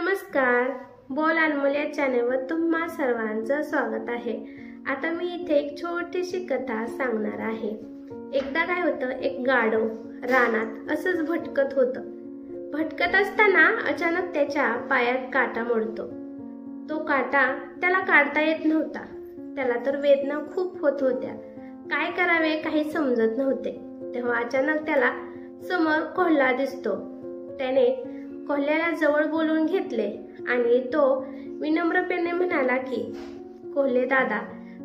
नमस्कार, बोल अनमोल या चॅनलवर तुम्हा सर्वांचं स्वागत आहे। आता मी इथे एक छोटीशी कथा सांगणार आहे। एकदा काय होतं, एक गाढव रानात असंच भटकत होतं। भटकत असताना अचानक त्याच्या पायात काटा मोडतो। तो काटा त्याला काढता येत नव्हता। त्याला तर वेदना खूप होत होत्या। काय करावे काही समजत नव्हते। तेव्हा अचानक त्याला समोर कोल्हा दिसतो। त्याने कोल्ह्याला जवळ बोलून घेतले आणि तो विनम्रपणे म्हणाला की कोल्हे दादा,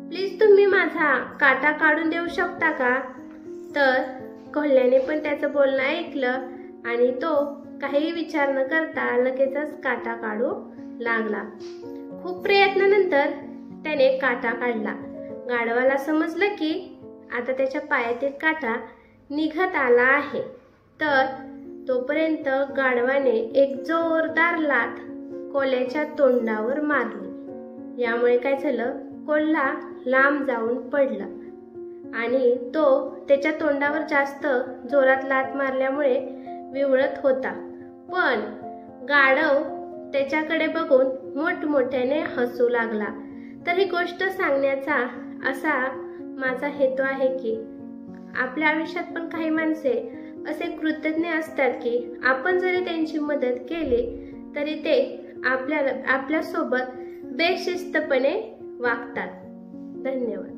प्लीज तुम्ही माझा काटा काढून देऊ शकता का? तर कोल्ह्याने पण त्याचं बोलणं ऐकलं आणि तो काही विचार न करता लगेचच काटा काढू लागला। खूप प्रयत्नानंतर त्याने काटा काढला। गाढवाला समजलं की आता त्याच्या पायातील काटा निघत आला आहे। तर तोपर्यंत गाढवाने एक जोरदार लाथ कोल्ह्याच्या तोंडावर मारली। यामुळे काय झालं, कोल्हा लांब जाऊन पडला आणि तो त्याच्या तोंडावर जास्त जोरात लाथ मारल्यामुळे विवळत होता। पण गाढव त्याच्याकडे बघून मोठमोठ्याने हसू लागला। तर ही गोष्ट सांगण्याचा असा माझा हेतू आहे की आपल्या आयुष्यात पण काही माणसे असे कृतज्ञ असतात की आपण जरी त्यांची मदत केली तरी ते आपल्या सोबत बेशिस्तपणे वागतात। धन्यवाद।